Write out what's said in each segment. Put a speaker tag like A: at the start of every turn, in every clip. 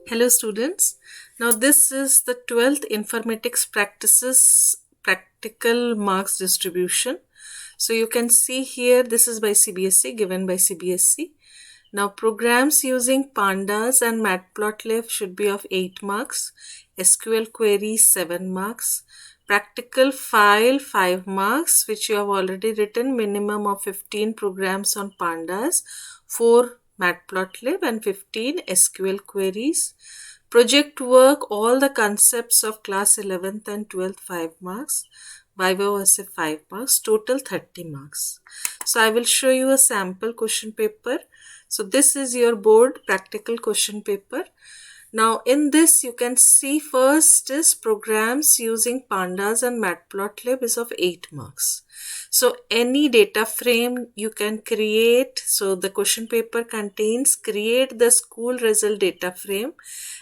A: Hello students. Now this is the 12th Informatics Practices Practical Marks Distribution. So you can see here this is by CBSE, given by CBSE. Now programs using pandas and matplotlib should be of 8 marks, SQL queries 7 marks, practical file 5 marks which you have already written, minimum of 15 programs on pandas, 4 matplotlib and 15 SQL queries. Project work, all the concepts of class 11th and 12th 5 marks. Viva was a 5 marks, total 30 marks. So I will show you a sample question paper. So this is your board practical question paper. Now in this you can see first is programs using pandas and matplotlib is of 8 marks. So any data frame you can create. So the question paper contains create the school result data frame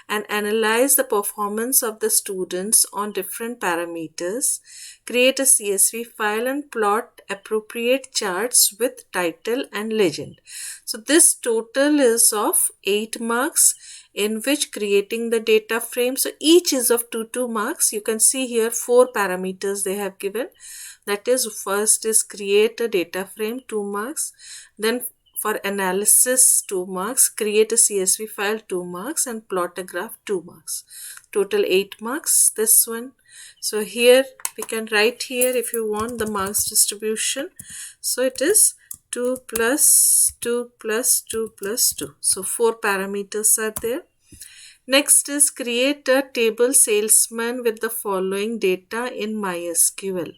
A: and analyze the performance of the students on different parameters. Create a CSV file and plot appropriate charts with title and legend. So this total is of 8 marks in which creating the data frame. So each is of 2 marks. You can see here 4 parameters they have given. That is, first is create a data frame 2 marks. Then for analysis 2 marks, create a CSV file 2 marks and plot a graph 2 marks. Total 8 marks this one. So here we can write here if you want the marks distribution. So it is 2 plus 2 plus 2 plus 2. So 4 parameters are there. Next is create a table salesman with the following data in MySQL.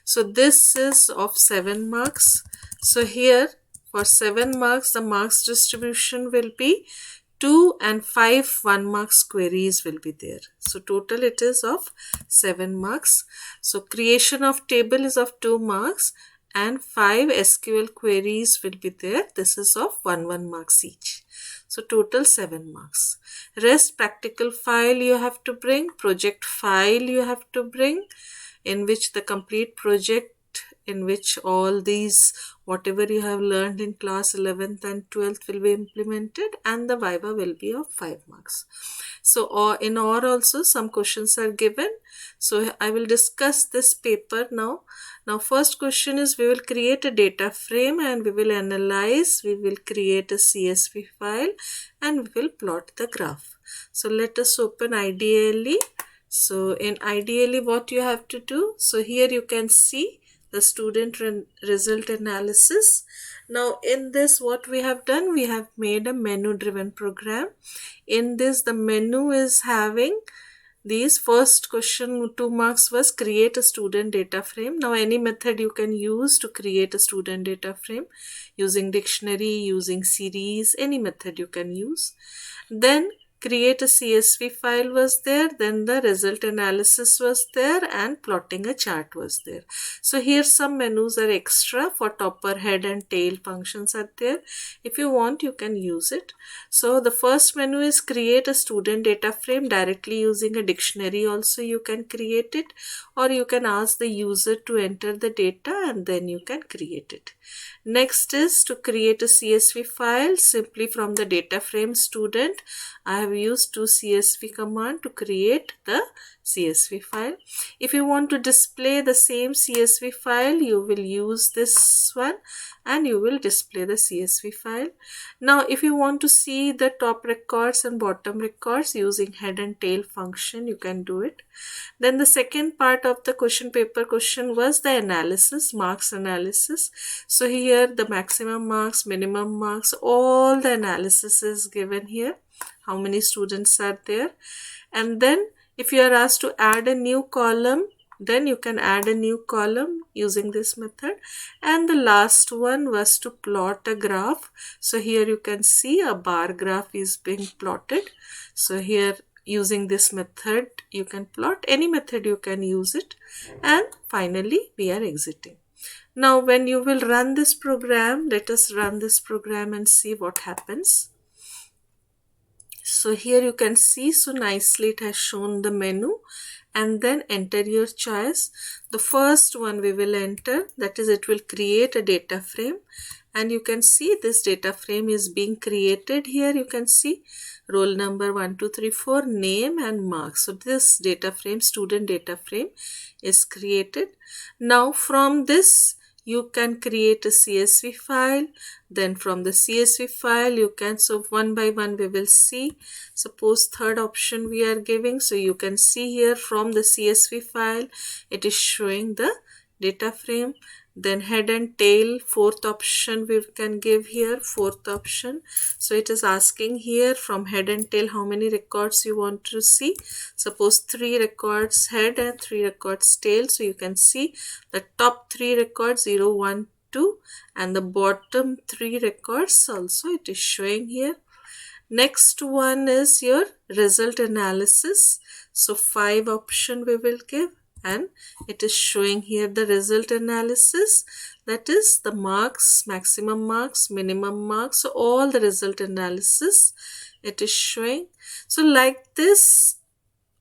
A: So this is of 7 marks. So here for 7 marks the marks distribution will be 2 and 5 1 marks queries will be there. So total it is of 7 marks. So creation of table is of 2 marks and 5 SQL queries will be there. This is of 1 marks each. So total 7 marks. Rest practical file you have to bring, project file you have to bring, in which the complete project, in which all these whatever you have learned in class 11th and 12th will be implemented, and the Viva will be of 5 marks. So in OR also some questions are given. So I will discuss this paper now. Now first question is we will create a data frame and we will analyze, we will create a CSV file and we will plot the graph. So let us open IDLE. So in IDLE what you have to do, so here you can see the student result analysis. Now in this what we have done, we have made a menu driven program. In this the menu is having these first question 2 marks was create a student data frame. Now any method you can use to create a student data frame, using dictionary, using series, any method you can use. Then create a CSV file was there, then the result analysis was there and plotting a chart was there. So here some menus are extra for topper, head and tail functions are there. If you want you can use it. So the first menu is create a student data frame. Directly using a dictionary also you can create it, or you can ask the user to enter the data and then you can create it. Next is to create a CSV file. Simply from the data frame student I have used 2 CSV command to create the CSV file. If you want to display the same CSV file, you will use this one and you will display the CSV file. Now if you want to see the top records and bottom records using head and tail function, you can do it. Then the second part of the question paper question was the analysis, marks analysis. So here the maximum marks, minimum marks, all the analysis is given here. How many students are there? And then if you are asked to add a new column, then you can add a new column using this method. And the last one was to plot a graph. So here you can see a bar graph is being plotted. So here using this method you can plot, any method you can use it, and finally we are exiting. Now when you will run this program, let us run this program and see what happens. So here you can see, so nicely it has shown the menu, and then enter your choice. The first one we will enter, that is it will create a data frame, and you can see this data frame is being created. Here you can see roll number 1 2 3 4, name and marks. So this data frame, student data frame, is created. Now from this you can create a CSV file. Then from the CSV file you can, so one by one we will see. Suppose third option we are giving, so you can see here from the CSV file it is showing the data frame. Then head and tail, fourth option we can give here, fourth option. So it is asking here from head and tail how many records you want to see. Suppose 3 records head and 3 records tail. So you can see the top 3 records 0 1 2 and the bottom 3 records also it is showing here. Next one is your result analysis. So 5 option we will give, and it is showing here the result analysis, that is the marks, maximum marks, minimum marks, so all the result analysis it is showing. So like this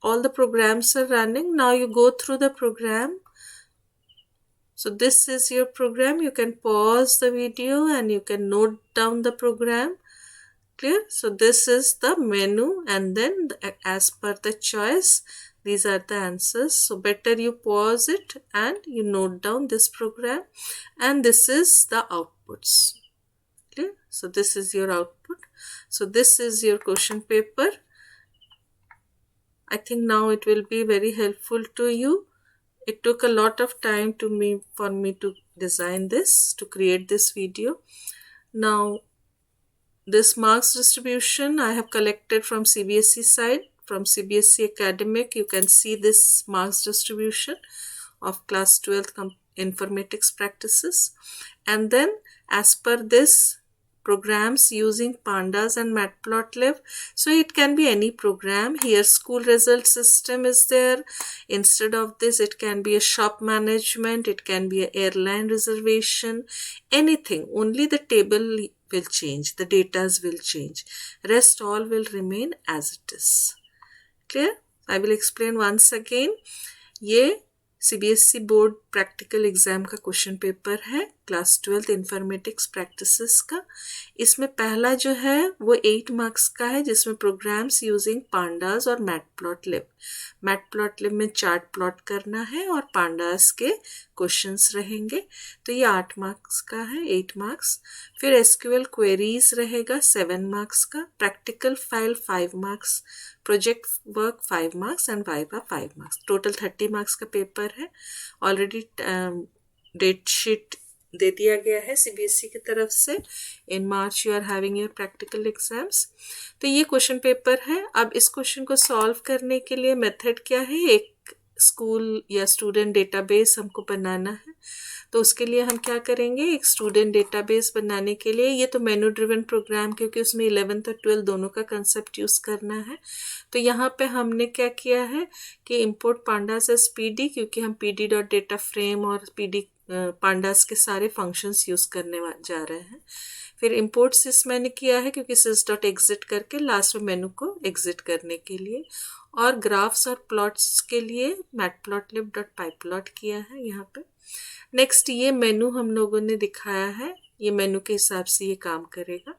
A: all the programs are running. Now you go through the program. So this is your program. You can pause the video and you can note down the program. Clear? So this is the menu, and then as per the choice these are the answers. So better you pause it and you note down this program, and this is the outputs. Clear? So this is your output. So this is your question paper. I think now it will be very helpful to you. It took a lot of time for me to design this, to create this video. Now this marks distribution I have collected from CBSE side, from CBSE Academic. You can see this marks distribution of class 12th informatics practices, and then as per this programs using pandas and matplotlib. So it can be any program. Here school result system is there. Instead of this it can be a shop management, it can be an airline reservation, anything. Only the table will change, the datas will change, rest all will remain as it is. Clear? I will explain once again. ये CBSE board practical exam का question paper है class 12th informatics practices का. इसमें पहला जो है वो 8 marks का है, जिसमें प्रोग्राम्स यूजिंग पांडास और मैटप्लॉटलिब. मैटप्लॉटलिब में चार्ट प्लॉट करना है और पांडास के क्वेश्चंस रहेंगे. तो ये 8 मार्क्स का है, 8 मार्क्स. फिर एसक्यूएल क्वेरीज रहेगा 7 मार्क्स का, practical file 5 marks, project work 5 marks and viva 5 marks. Total 30 marks का पेपर है. ऑलरेडी डेट शीट दे दिया गया है सीबीएसई की तरफ से. In March you are having your practical exams. तो ये क्वेश्चन पेपर है. अब इस क्वेश्चन को सॉल्व करने के लिए मेथड क्या है, एक स्कूल या स्टूडेंट डेटाबेस हमको बनाना है. तो उसके लिए हम क्या करेंगे, एक स्टूडेंट डेटाबेस बनाने के लिए, ये तो मेनू ड्रिवन प्रोग्राम क्योंकि उसमें 11th और 12th दोनों का कंसेप्ट यूज़ करना है. तो यहाँ पे हमने क्या किया है कि इंपोर्ट पांडास एज पीडी, क्योंकि हम pd.data_frame और pd पांडास के सारे फंक्शंस यूज़ करने जा रहे हैं. फिर इंपोर्ट सिस मैंने किया है क्योंकि sys.exit करके लास्ट में मेनू को एग्जिट करने के लिए. और ग्राफ्स और प्लॉट्स के लिए matplotlib.pyplot किया है यहाँ पे. नेक्स्ट ये मेनू हम लोगों ने दिखाया है, ये मेनू के हिसाब से ये काम करेगा.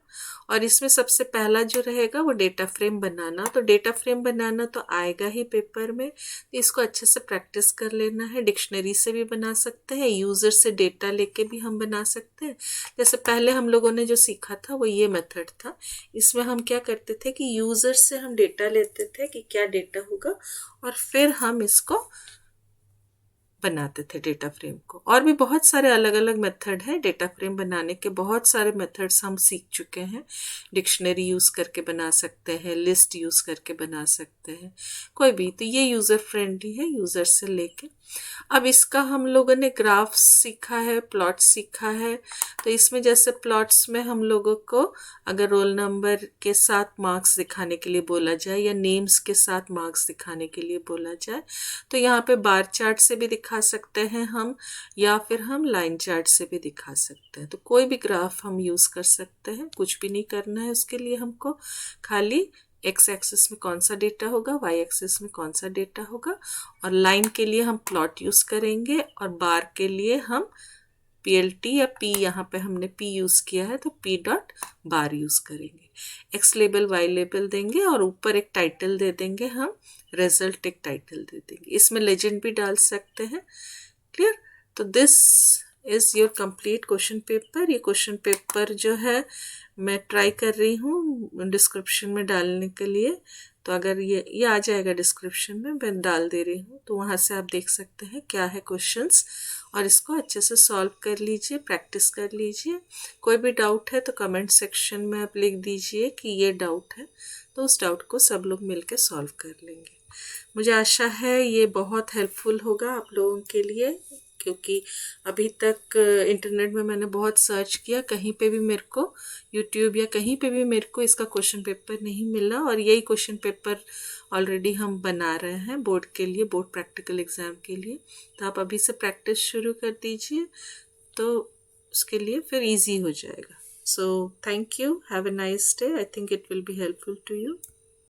A: और इसमें सबसे पहला जो रहेगा वो डेटा फ्रेम बनाना. तो डेटा फ्रेम बनाना तो आएगा ही पेपर में, तो इसको अच्छे से प्रैक्टिस कर लेना है. डिक्शनरी से भी बना सकते हैं, यूज़र से डेटा लेके भी हम बना सकते हैं. जैसे पहले हम लोगों ने जो सीखा था वो ये मेथड था. इसमें हम क्या करते थे कि यूज़र से हम डेटा लेते थे कि क्या डेटा होगा, और फिर हम इसको बनाते थे डेटा फ्रेम को. और भी बहुत सारे अलग अलग मेथड है डेटा फ्रेम बनाने के. बहुत सारे मेथड्स हम सीख चुके हैं. डिक्शनरी यूज़ करके बना सकते हैं, लिस्ट यूज़ करके बना सकते हैं, कोई भी. तो ये यूज़र फ्रेंडली है, यूज़र से लेके. अब इसका हम लोगों ने ग्राफ्स सीखा है, प्लॉट्स सीखा है. तो इसमें जैसे प्लॉट्स में हम लोगों को अगर रोल नंबर के साथ मार्क्स दिखाने के लिए बोला जाए या नेम्स के साथ मार्क्स दिखाने के लिए बोला जाए, तो यहाँ पे बार चार्ट से भी दिखा सकते हैं हम, या फिर हम लाइन चार्ट से भी दिखा सकते हैं. तो कोई भी ग्राफ हम यूज़ कर सकते हैं, कुछ भी नहीं करना है उसके लिए हमको. खाली एक्स एक्सिस में कौन सा डेटा होगा, वाई एक्सिस में कौन सा डेटा होगा, और लाइन के लिए हम प्लॉट यूज़ करेंगे, और बार के लिए हम PLT या P, यहाँ पे हमने P यूज़ किया है तो P डॉट बार यूज़ करेंगे। X लेबल Y लेबल देंगे और ऊपर एक टाइटल दे देंगे, हम रिजल्ट एक टाइटल दे देंगे, इसमें लेजेंड भी डाल सकते हैं। क्लियर? तो this is your complete question paper. ये क्वेश्चन पेपर जो है मैं ट्राई कर रही हूँ डिस्क्रिप्शन में डालने के लिए, तो अगर ये आ जाएगा डिस्क्रिप्शन में, मैं डाल दे रही हूँ, तो वहाँ से आप देख सकते हैं क्या है क्वेश्चंस, और इसको अच्छे से सॉल्व कर लीजिए, प्रैक्टिस कर लीजिए। कोई भी डाउट है तो कमेंट सेक्शन में आप लिख दीजिए कि ये डाउट है, तो उस डाउट को सब लोग मिलकर सॉल्व कर लेंगे। मुझे आशा है ये बहुत हेल्पफुल होगा आप लोगों के लिए, क्योंकि अभी तक इंटरनेट में मैंने बहुत सर्च किया, कहीं पे भी मेरे को यूट्यूब या कहीं पे भी मेरे को इसका क्वेश्चन पेपर नहीं मिला, और यही क्वेश्चन पेपर ऑलरेडी हम बना रहे हैं बोर्ड के लिए, बोर्ड प्रैक्टिकल एग्ज़ाम के लिए। तो आप अभी से प्रैक्टिस शुरू कर दीजिए, तो उसके लिए फिर इजी हो जाएगा। So thank you, have a nice day. I think it will be helpful to you.